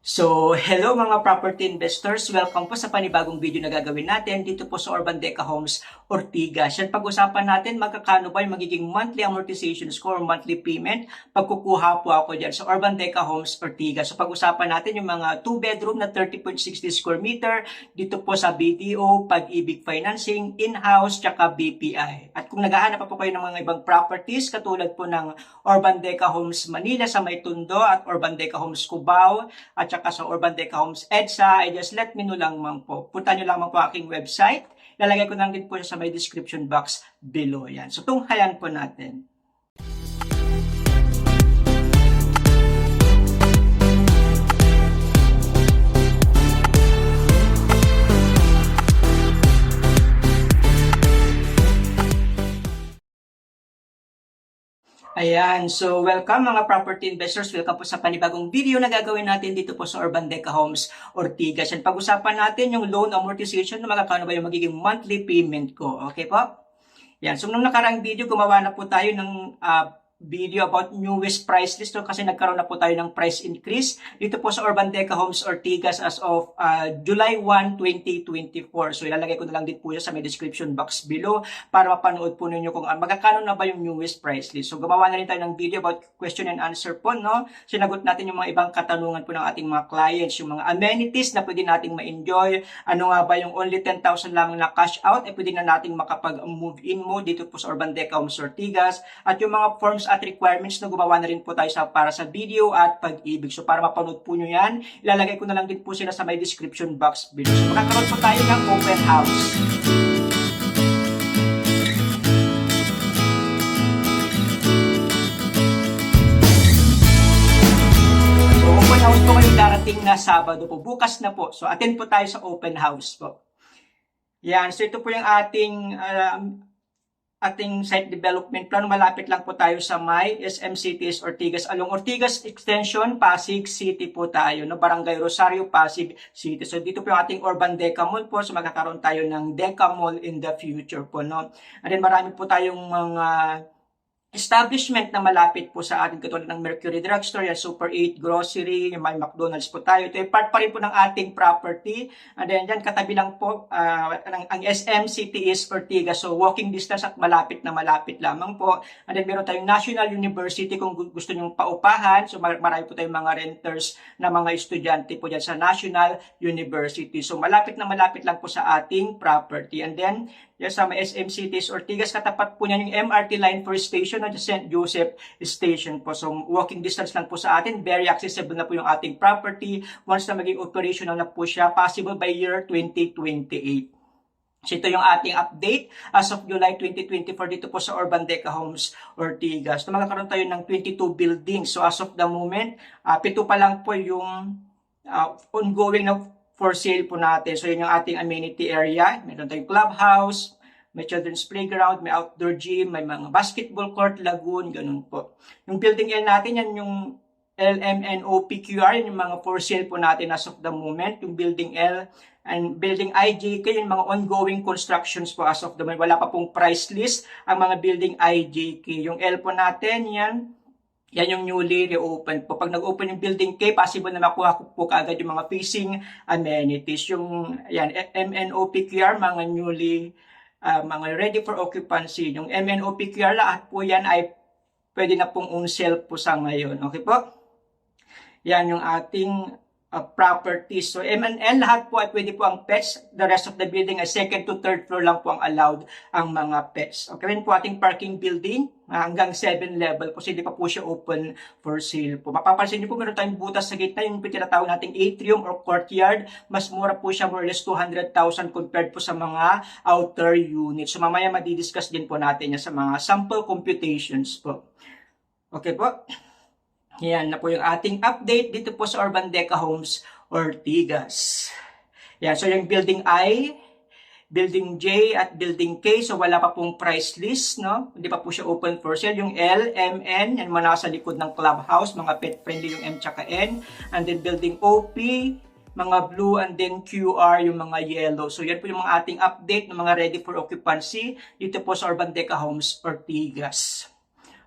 Hello mga property investors. Welcome po sa panibagong video na gagawin natin dito po sa Urban Deca Homes, Ortigas. At pag-usapan natin magkakano ba yung magiging monthly amortization score, monthly payment, pagkukuha po ako dyan sa Urban Deca Homes, Ortigas. Pag-usapan natin yung mga 2-bedroom na 30.60 square meter dito po sa BDO, Pag-ibig Financing, in-house, tsaka BPI. At kung naghahanap pa po kayo ng mga ibang properties, katulad po ng Urban Deca Homes Manila sa May Tondo at Urban Deca Homes Cubao, at saka sa Urban Deca Homes EDSA, just let me know lang po. Punta nyo lang po aking website. Lalagay ko lang din po sa may description box below yan. So, tunghayan po natin. Ayan, so welcome mga property investors. Welcome po sa panibagong video na gagawin natin dito po sa Urban Deca Homes, Ortigas. And pag-usapan natin yung loan amortization na magkano ba yung magiging monthly payment ko. Okay po? Yan, so nung nakarang video, gumawa na po tayo ng video about newest price list kasi nagkaroon na po tayo ng price increase dito po sa Urban Deca Homes Ortigas as of July 1, 2024. So ilalagay ko na lang din po sa may description box below para mapanood po ninyo kung magkano na ba yung newest price list. So gumawa na rin tayo ng video about question and answer po, no? Sinagot natin yung mga ibang katanungan po ng ating mga clients, yung mga amenities na pwede nating ma-enjoy, ano nga ba yung only 10,000 lamang na cash out, pwede na nating makapag-move in mo dito po sa Urban Deca Homes Ortigas, at yung mga forms at requirements na gumawa na rin po tayo para sa video at Pag-ibig. So para mapanood po nyo yan, ilalagay ko na lang din po sila sa may description box below. So magkakaroon po tayo ng open house. So open house po ngayong darating na Sabado po. Bukas na po. So attend po tayo sa open house po. Yan. So ito po yung ating site development plan. Malapit lang po tayo sa may SM Cities Ortigas. Along Ortigas Extension, Pasig City po tayo. No? Barangay Rosario, Pasig City. So dito po yung ating Urban Deca Mall po. So magkakaroon tayo ng Deca Mall in the future po. No? And then marami po tayong mga establishment na malapit po sa ating katulad ng Mercury Drugstore, yung Super 8 Grocery, yung may McDonald's po tayo. Ito ay part pa rin po ng ating property. And then dyan katabi lang po ang SM City is Ortigas. So walking distance at malapit na malapit lamang po. And then meron tayong National University kung gusto nyong paupahan. So marami po tayong mga renters na mga estudyante po dyan sa National University. So malapit na malapit lang po sa ating property. And then yes, sa may SM Cities Ortigas, katapat po niyan yung MRT line for station at St. Joseph Station po. So walking distance lang po sa atin. Very accessible na po yung ating property. Once na maging operational na po siya, possible by year 2028. So ito yung ating update as of July 2024 dito po sa Urban Deca Homes Ortigas. So magkakaroon tayo ng 22 buildings. So as of the moment, 7 pa lang po yung ongoing na for sale po natin. So yun yung ating amenity area. Meron tayong clubhouse, may children's playground, may outdoor gym, may mga basketball court, lagoon, ganun po. Yung building L natin, yan yung LMNOPQR, yun yung mga for sale po natin as of the moment. Yung building L and building IJK, yung mga ongoing constructions po as of the moment. Wala pa pong price list ang mga building IJK. Yung L po natin, yan yung newly reopened po. Pag nag-open yung building K, possible na makuha po kaagad yung mga facing amenities. Yung MNOPQR, mga newly, mga ready for occupancy. Yung MNOPQR, lahat po yan ay pwede na pong on sale po sa ngayon. Okay po? Yan yung ating properties. So M&L, lahat po ay pwede po ang pets. The rest of the building ay second to third floor lang po ang allowed ang mga pets. Okay, yun po ating parking building hanggang 7 level po. So hindi pa po siya open for sale po. Mapapansin niyo po meron tayong butas sa gitna, yung tinatawag nating atrium or courtyard. Mas mura po siya, more or less 200,000 compared po sa mga outer units. So mamaya madidiscuss din po natin yan sa mga sample computations po. Okay po? Yan na po yung ating update dito po sa Urban Deca Homes Ortigas. Yan, so yung building I, building J at building K, so wala pa pong price list, no? Hindi pa po siya open for sale. Yung L, M, N, yan mga nasa likod ng clubhouse, mga pet friendly yung M tsaka N. And then building OP, mga blue, and then QR, yung mga yellow. So yan po yung mga ating update ng mga ready for occupancy dito po sa Urban Deca Homes Ortigas.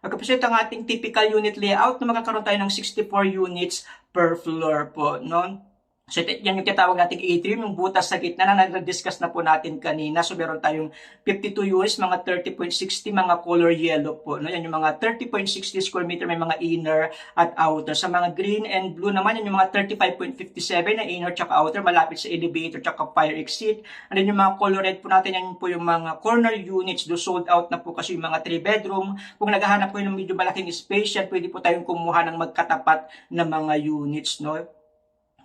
Okay po, so ito ang ating typical unit layout na magkakaroon tayo ng 64 units per floor po, no? So, yan yung tinatawag nating atrium, yung butas sa gitna na na-discuss na po natin kanina. So, meron tayong 52 units, mga 30.60, mga color yellow po. No? Yan yung mga 30.60 square meter, may mga inner at outer. Sa mga green and blue naman, yan yung mga 35.57 na inner tsaka outer, malapit sa elevator tsaka fire exit. And then yung mga color red po natin, yan po yung mga corner units, do sold out na po kasi yung mga 3 bedroom. Kung naghahanap po yung medyo malaking space, yan, pwede po tayong kumuha ng magkatapat na mga units, no?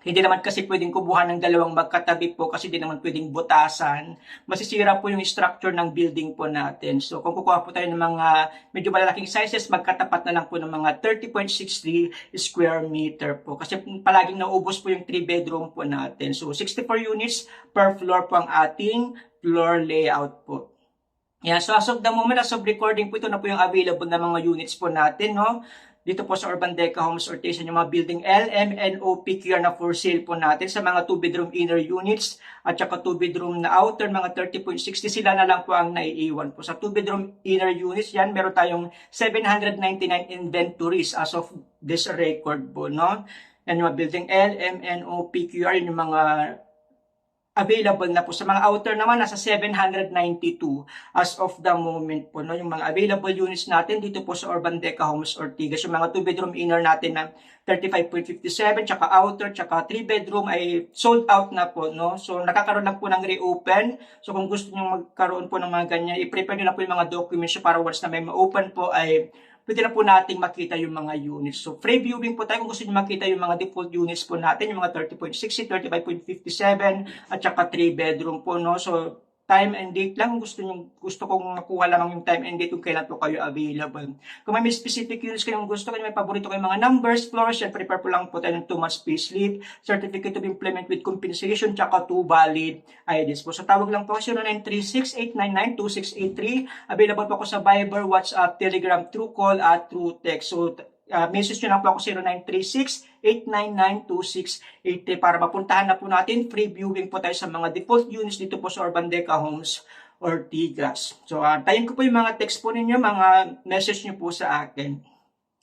Hindi naman kasi pwedeng kubuhan ng dalawang magkatabi po kasi di naman pwedeng butasan. Masisira po yung structure ng building po natin. So kung kukuha po tayo ng mga medyo malalaking sizes, magkatapat na lang po ng mga 30.60 square meter po. Kasi palaging naubos po yung 3 bedroom po natin. So 64 units per floor po ang ating floor layout po. Yeah, so as of the moment, as of recording po, ito na po yung available na mga units po natin, no? Dito po sa Urban Deca Homes Ortigas, yung mga building L, M, N, O, PQR na for sale po natin sa mga 2-bedroom inner units at saka 2-bedroom na outer, mga 30.60 sila na lang po ang naiiwan po. Sa 2-bedroom inner units, yan, meron tayong 799 inventories as of this record po, no? Yan yung mga building L, M, N, O, PQR, yun yung mga available na po. Sa mga outer naman, nasa 792 as of the moment po. No? Yung mga available units natin dito po sa Urban Deca Homes Ortigas, yung mga 2-bedroom inner natin na 35.57, tsaka outer, tsaka 3-bedroom ay sold out na po. No? So, nakakaroon lang po ng reopen. So, kung gusto nyo magkaroon po ng mga ganyan, i-prepare nyo na po yung mga documents para once na may ma-open po ay pwede na po nating makita yung mga units. So, free viewing po tayo kung gusto nyo makita yung mga default units po natin, yung mga 30.60, 35.57, at saka 3 bedroom po, no? So, time and date lang. Gusto kong makuha lamang yung time and date kung kailan po kayo available. Kung may specific units kayong gusto, kung may paborito kayong mga numbers, floors, yan, prepare po lang po tayo ng 2 months payslip, certificate of employment with compensation, tsaka 2 valid IDs po. So, tawag lang po 0936-899-2683. Available po ako sa Viber, WhatsApp, Telegram, True Call, at True Text. So, message nyo lang po ako 0936-899-2683 para mapuntahan na po natin. Free viewing po tayo sa mga default units dito po sa Urban Deca Homes Ortigas. So, tayin ko po yung mga text po ninyo, mga message nyo po sa akin.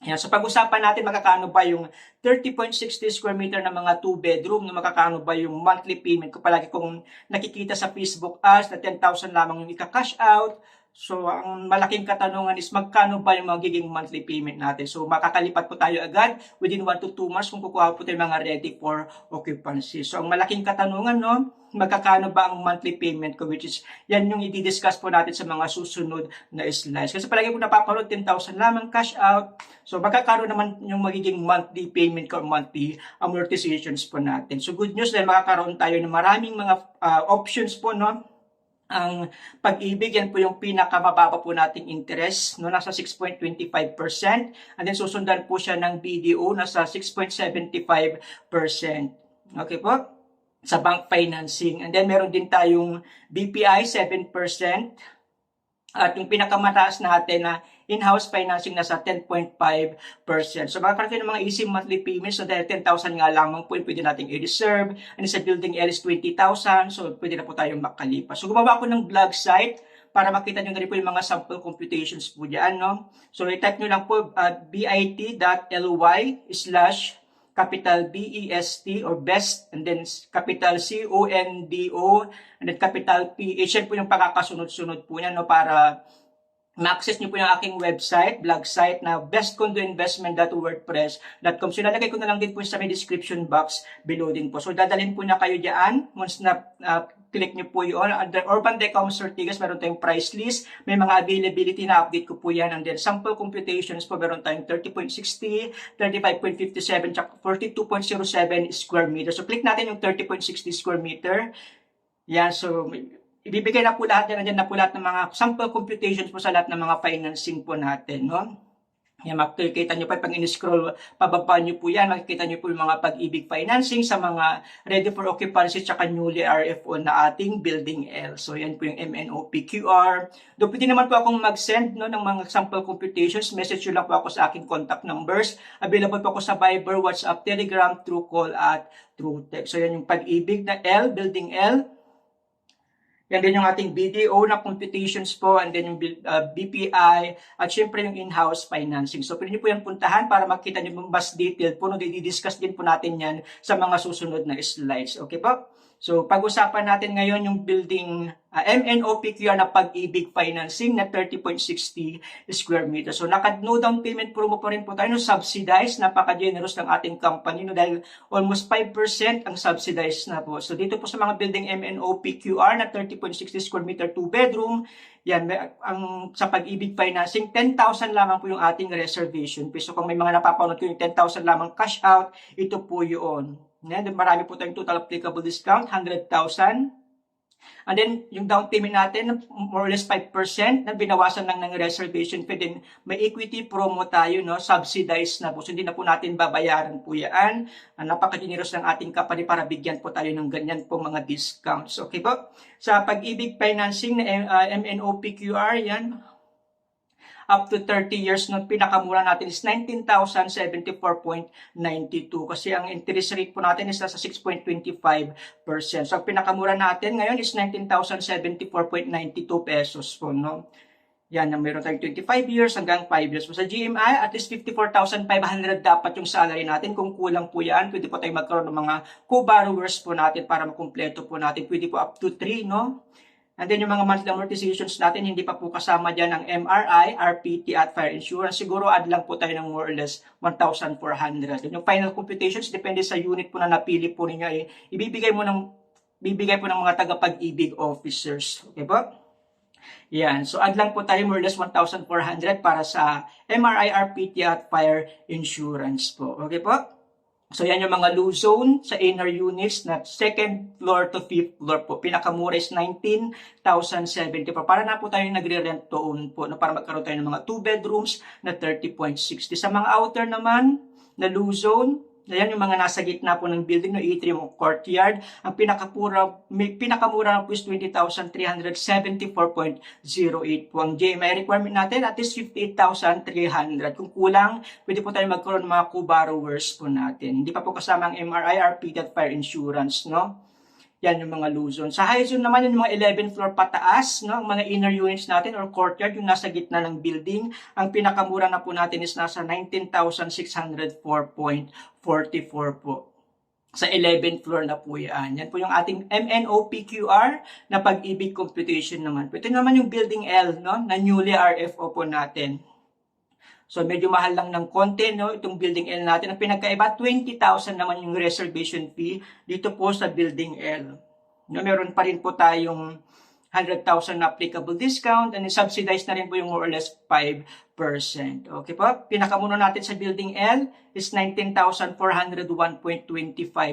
Yan. So, pag-usapan natin makakano ba yung 30.60 square meter na mga 2 bedroom, na makakano ba yung monthly payment ko. Palagi kong nakikita sa Facebook ads na 10,000 lamang yung ika-cash out. So, ang malaking katanungan is magkano ba yung magiging monthly payment natin. So, makakalipat po tayo agad within 1 to 2 months kung kukuha po tayo mga ready for occupancy. So, ang malaking katanungan, no, magkakano ba ang monthly payment ko, which is, yan yung i-discuss po natin sa mga susunod na slides. Kasi palagi po napapanood, 10,000 lamang cash out. So, magkakaroon naman yung magiging monthly payment ko, monthly amortizations po natin. So, good news dahil makakaroon tayo ng maraming mga options po, no. Ang Pag-ibig, yan po yung pinakamababa po nating interest, no, nasa 6.25%. And then susundan po siya ng BDO, nasa 6.75%. Okay po? Sa bank financing. And then meron din tayong BPI, 7%. At yung pinakamataas natin na in-house financing nasa 10.5%. So makakaroon ng mga easy monthly payments. So dahil 10,000 nga lamang po, pwede nating i-reserve. And sa building L is 20,000. So pwede na po tayong makalipas. So gumawa ko ng blog site para makita nyo na rin po yung mga sample computations po dyan. No? So i-type nyo lang po bit.ly/capital BEST or BEST, and then capital CONDO, and then capital PH. Yan po yung pagkakasunod-sunod po yan, no, para ma-access nyo po yung aking website, blog site na bestcondoinvestment.wordpress.com. So, ilalagay ko na lang din po sa may description box below din po. So, dadalhin po niya kayo dyan. Once na click nyo po yun. Under Urban Deca Homes Ortigas, meron tayong price list. May mga availability na update ko po yan. And then, sample computations po, meron tayong 30.60, 35.57, 42.07 square meter. So, click natin yung 30.60 square meter. Yan, so ibibigay na po lahat yan, nandiyan na po lahat ng mga sample computations po sa lahat ng mga financing po natin, no? Yan, makikita nyo pa, pag in-scroll, pababa nyo po yan, makikita nyo po yung mga Pag-ibig financing sa mga ready for occupancy tsaka newly RFO na ating building L. So, yan po yung MNOPQR. Doon pwede naman po akong mag-send, no, ng mga sample computations. Message nyo lang po ako sa aking contact numbers. Available po ako sa Viber, WhatsApp, Telegram, True Call, at True Text. So, yan yung Pag-ibig na L, building L. Yan din yung ating BDO na computations po, and then yung BPI, at syempre yung in-house financing. So, pwede nyo po yan puntahan para makita nyo mas detailed po. Di-discuss din po natin yan sa mga susunod na slides. Okay po? So, pag-usapan natin ngayon yung building MNOPQR na Pag-ibig Financing na 30.60 square meters. So, no down payment promo pa rin po tayo, no, subsidized, napaka-generous ng ating company, no, dahil almost 5% ang subsidized na po. So, dito po sa mga building MNOPQR na 30.60 square meter, 2 bedroom, yan, sa Pag-ibig Financing, 10,000 lamang po yung ating reservation fee. So, kung may mga napapanood ko yung 10,000 lamang cash out, ito po yun. Yan, marami po tayong total applicable discount, 100,000. And then, yung down payment natin, more or less 5%, na binawasan lang ng reservation fee. Then, may equity promo tayo, no? Subsidized na po. So, hindi na po natin babayaran po yan. Napaka-generous ng ating company para bigyan po tayo ng ganyan po mga discounts. Okay po? Sa Pag-ibig Financing na MNOPQR, yan, up to 30 years, no, pinakamura natin is 19,074.92 kasi ang interest rate po natin is nasa 6.25%. So, ang pinakamura natin ngayon is 19,074.92 pesos po, no? Yan, meron tayong 25 years hanggang 5 years. So, sa GMI, at least 54,500 dapat yung salary natin. Kung kulang po yan, pwede po tayong magkaroon ng mga co-borrowers po natin para makumpleto po natin. Pwede po up to 3, no? And then yung mga monthly amortizations natin, hindi pa po kasama dyan ang MRI, RPT at fire insurance. Siguro add lang po tayo ng more or less 1,400. And yung final computations, depende sa unit po na napili po ninyo, ibibigay po ng mga taga-Pag-ibig officers. Okay po? Yan. So add lang po tayo more or less 1,400 para sa MRI, RPT at fire insurance po. Okay po? So, yan yung mga low zone sa inner units na second floor to fifth floor po. Pinakamura is 19,070 po. Para na po tayo nagre-rent to own po, no? Para magkaroon tayo ng mga 2 bedrooms na 30.60. Sa mga outer naman na low zone, yan yung mga nasa gitna po ng building, no, atrium o courtyard. Ang pinakamura na po is 20,374.08 po. Ang GMI requirement natin at least 58,300. Kung kulang, pwede po tayo magkaroon ng mga co-borrowers po natin. Hindi pa po kasama ang MRI, RP at fire insurance, no? Yan yung mga low zone. Sa high zone naman, yung mga 11th floor pataas, no? Ang mga inner units natin or courtyard, yung nasa gitna ng building, ang pinakamura na po natin is nasa 19,604.44 po. Sa 11th floor na po yan. Yan po yung ating MNOPQR na Pag-ibig computation naman. Ito naman yung building L, no? Na newly RFO po natin. So, medyo mahal lang ng konti, no? Itong building L natin. Ang pinagkaiba, 20,000 naman yung reservation fee dito po sa building L. No, meron pa rin po tayong 100,000 na applicable discount and subsidized na rin po yung more or less 5%. Okay po? Pinakamuna natin sa building L is 19,401.25.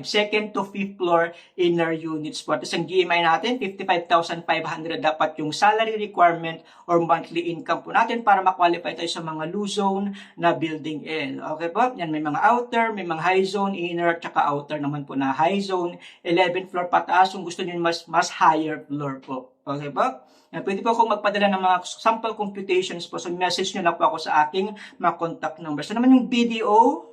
Second to fifth floor inner units po. At ang GMI natin, 55,500 dapat yung salary requirement or monthly income po natin para makwalify tayo sa mga low zone na building L. Okay po? Yan, may mga outer, may mga high zone, inner, tsaka outer naman po na high zone. 11th floor pataas, kung gusto niyo mas higher floor po. Okay po? Yan, pwede po akong magpadala ng mga sample computations po. So, message nyo lang po ako sa aking mga contact numbers. So, naman yung BDO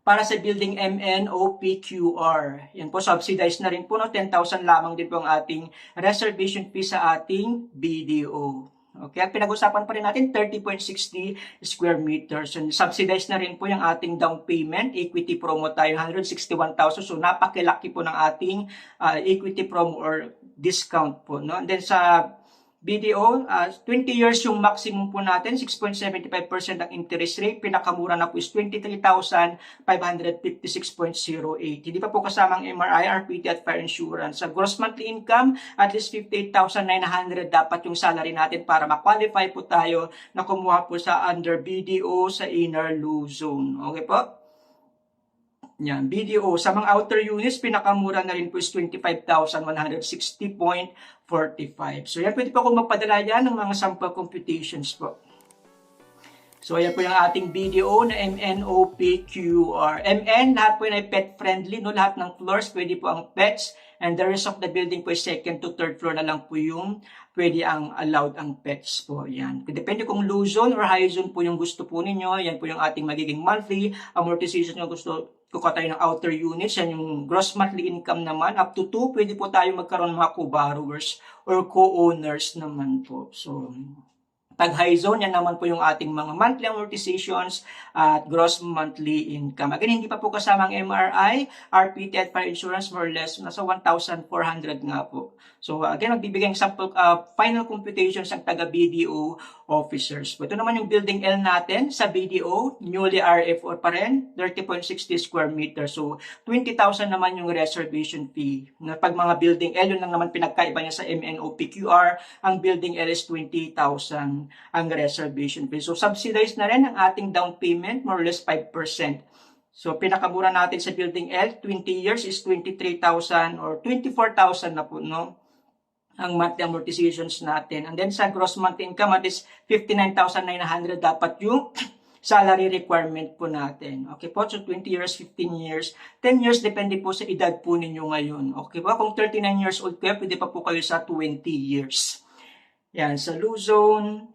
para sa building MNOPQR. Yan po, subsidized na rin po. No? 10,000 lamang din po ang ating reservation fee sa ating BDO. Okay, at pinag-usapan pa rin natin 30.60 square meters. And subsidized na rin po yung ating down payment. Equity promo tayo, 161,000. So, napakilaki po ng ating equity promo or discount po. No? And then sa BDO, 20 years yung maximum po natin, 6.75% ang interest rate. Pinakamura na po is 23,556.08. Hindi pa po kasama ang MRI, RPT at fire insurance. Sa gross monthly income, at least 58,900 dapat yung salary natin para ma-qualify po tayo na kumuha po sa under BDO sa inner low zone. Okay po? Yan, BDO. Sa mga outer units, pinakamura na rin po is 25,160.45. So, yan, pwede po akong magpadala yan ng mga sample computations po. So, ayan po yung ating BDO na MNOPQR. MN, lahat po yun ay pet-friendly, no? Lahat ng floors, pwede po ang pets. And the rest of the building po is second to third floor na lang po yung pwede ang allowed ang pets po. Yan. Depende kung low zone or high zone po yung gusto po ninyo. Yan po yung ating magiging monthly amortization yung gusto kukuha tayo ng outer units, yan yung gross monthly income naman, up to 2, pwede po tayo magkaroon ng mga co-borrowers or co-owners naman po. So, pag high zone, yan naman po yung ating mga monthly amortizations at gross monthly income. Again, hindi pa po kasama ang MRI, RPT at fire insurance, more or less, nasa 1,400 nga po. So again, magbibigay ng sample, final computations ng taga-BDO officers. Ito naman yung building L natin sa BDO, newly RFO pa rin, 30.60 square meters. So 20,000 naman yung reservation fee. Pag mga building L, yun lang naman pinagkaiba niya sa MNO-PQR, ang building L is 20,000 ang reservation fee. So subsidized na rin ang ating down payment, more or less 5%. So pinakamura natin sa building L, 20 years is 23,000 or 24,000 na po, no? Ang monthly amortizations natin. And then sa gross monthly income, at least 59,900 dapat yung salary requirement po natin. Okay po, so 20 years, 15 years, 10 years, depende po sa edad po ninyo ngayon. Okay po, kung 39 years old kayo, pwede pa po kayo sa 20 years. Yan, sa Luzon,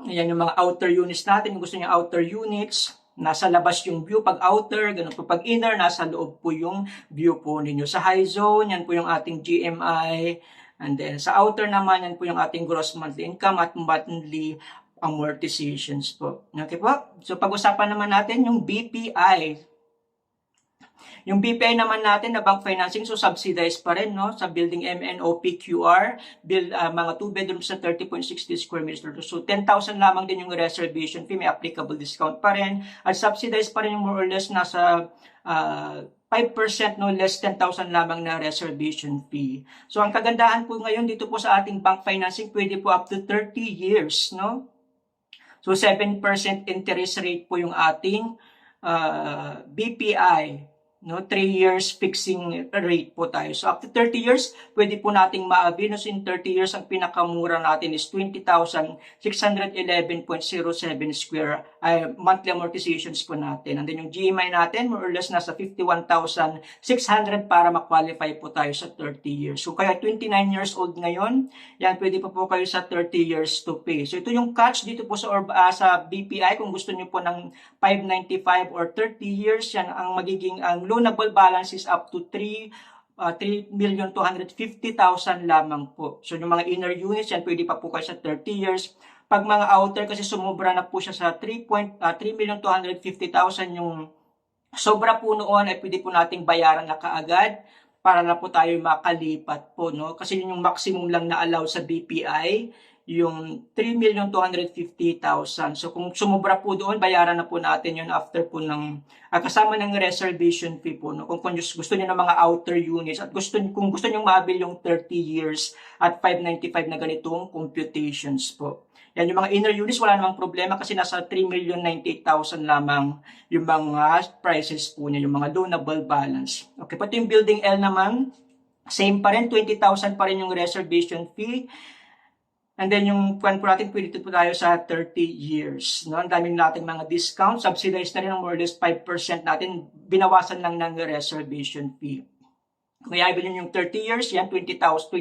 yan yung mga outer units natin. Yung gusto niyo outer units, nasa labas yung view pag outer, ganun po pag inner, nasa loob po yung view po ninyo. Sa high zone, yan po yung ating GMI. And then sa outer naman, yan po yung ating gross monthly income at monthly amortizations po. Okay po? So pag-usapan naman natin yung BPI. Yung BPI naman natin na bank financing, so subsidized pa rin, no? Sa building MNO-PQR, mga 2 bedrooms sa 30.60 square meters. So 10,000 lamang din yung reservation fee, may applicable discount pa rin. At subsidized pa rin yung more or less nasa 5%, no, less 10,000 lamang na reservation fee. So ang kagandahan po ngayon dito po sa ating bank financing, pwede po up to 30 years, no? So 7% interest rate po yung ating BPI. No, 3 years fixing rate po tayo. So up to 30 years, pwede po nating ma-avail. So in 30 years, ang pinakamura natin is 20,611.07 square monthly amortizations po natin. And then yung GMI natin, more or less nasa 51,600 para ma-qualify po tayo sa 30 years. So kaya 29 years old ngayon, yan pwede pa po kayo sa 30 years to pay. So ito yung catch dito po sa BPI. Kung gusto niyo po ng 595 or 30 years, yan ang magiging loanable balance is up to 3,250,000 lamang po. So yung mga inner units, yan pwede pa po kayo sa 30 years. Pag mga outer, kasi sumobra na po siya sa 3,250,000 yung sobra po noon ay pwede po nating bayaran na kaagad para na po tayo makalipat po, no? Kasi yun yung maximum lang na allow sa BPI, yung 3,250,000. So kung sumobra po doon, bayaran na po natin yun after po ng kasama ng reservation fee po, no? Kung gusto niyo ng mga outer units at kung gusto niyo maabil yung 30 years at 595 na ganitong computations po. Yan yung mga inner units, wala namang problema kasi nasa 3,098,000 lamang yung mga prices po niya, yung mga loanable balance. Okay, pati yung building L naman, same pa rin, 20,000 pa rin yung reservation fee. And then yung plan po natin, pwede po tayo sa 30 years. No? Ang daming nating mga discount, subsidized na rin ng more or less 5% natin, binawasan lang ng reservation fee. Kung i-abil yung 30 years, yan 21,000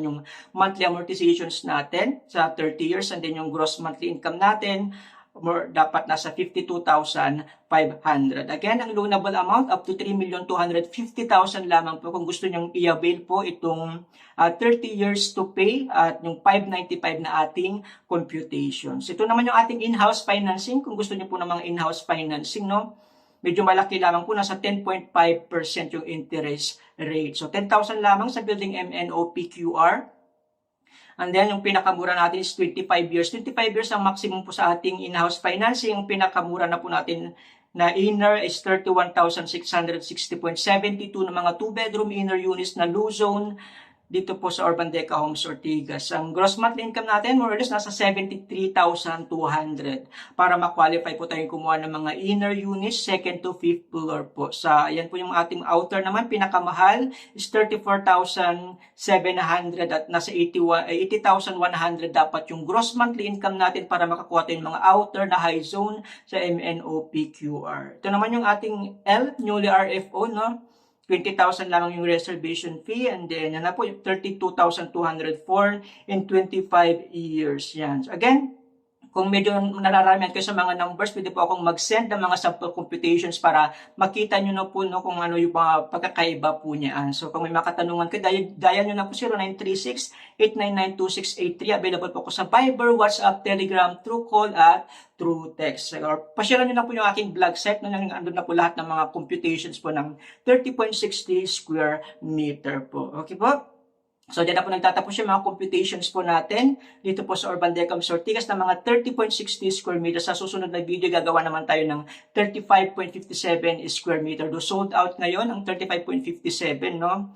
yung monthly amortizations natin sa 30 years. And then yung gross monthly income natin, dapat nasa 52,500. Again, ang loanable amount up to 3,250,000 lamang po kung gusto nyong i-avail po itong 30 years to pay at yung 595 na ating computations. Ito naman yung ating in-house financing. Kung gusto niyo po ng mga in-house financing, no? Medyo malaki lamang po, nasa 10.5% yung interest rate. So 10,000 lamang sa building MNO-PQR. And then, yung pinakamura natin is 25 years. 25 years ang maximum po sa ating in-house financing. Yung pinakamura na po natin na inner is 31,660.72 ng mga 2-bedroom inner units na Luzon dito po sa Urban Deca Homes Ortigas. Ang gross monthly income natin, more or less, nasa 73,200 para ma-qualify po tayong kumuha ng mga inner units, second to fifth floor po. Yan po yung ating outer naman, pinakamahal is 34,700 at nasa 80,100 dapat yung gross monthly income natin para makakuha tayo yung mga outer na high zone sa MNO-PQR. Ito naman yung ating L, newly RFO, no? 20,000 lamang yung reservation fee, and then yan na po yung 32,204 in 25 years. Yan. So again, kung medyo nararamihan kayo sa mga numbers, pwede po akong mag-send ng mga sample computations para makita nyo na po no, kung ano yung mga pagkakaiba po niyan. So kung may makatanungan kayo, dial nyo na po 0936-899-2683. Available po ako sa Viber, WhatsApp, Telegram, Truecaller at through text. Or pasyara nyo na po yung aking blog site. Andun na po lahat ng mga computations po ng 30.60 square meter po. Okay po? So, dyan na po nagtatapos yung mga computations po natin dito po sa Urban Decams Ortigas ng mga 30.60 square meters. Sa susunod na video, gagawa naman tayo ng 35.57 square meter. Do sold out ngayon ang 35.57, no?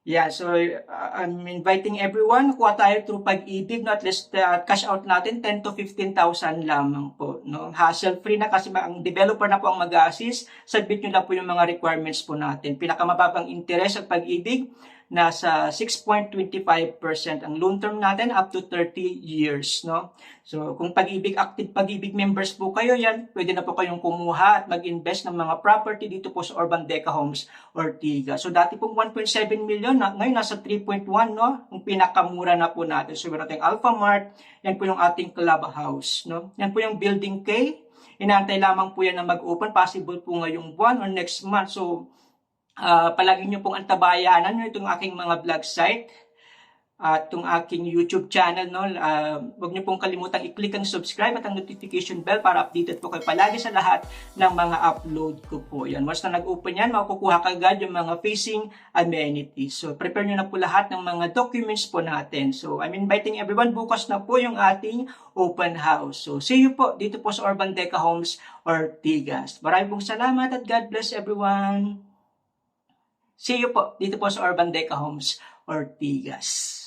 Yeah, so I'm inviting everyone. Kuha tayo through Pag-ibig, no? At least cash out natin 10 to 15,000 lamang po, no? Hassle-free na kasi ang developer na po ang mag-assist. Submit nyo lang po yung mga requirements po natin. Pinakamababang interest sa Pag-ibig, nasa 6.25%. Ang loan term natin up to 30 years, no? So, kung Pag-ibig, active Pag-ibig members po kayo, yan, pwede na po kayong kumuha at mag-invest ng mga property dito po sa Urban Deca Homes Ortigas. So, dati pong 1.7 million, ngayon nasa 3.1, no? Ang pinakamura na po natin. So, meron tayong Alpha Mart, yan po yung ating clubhouse, no? Yan po yung Building K. Inaantay lamang po yan na mag-open, possible po ngayong buwan or next month. So, palagi nyo pong antabayanan nyo itong aking mga vlog site at itong aking YouTube channel, no? Huwag nyo pong kalimutang i-click ang subscribe at ang notification bell para updated po kayo palagi sa lahat ng mga upload ko po. Yan. Once na nag-open yan, makukuha kagad yung mga facing amenities. So, prepare nyo na po lahat ng mga documents po natin. So, I'm inviting everyone. Bukas na po yung ating open house. So, see you po dito po sa Urban Deca Homes Ortigas. Maraming pong salamat at God bless everyone. See you po dito po sa Urban Deca Homes Ortigas.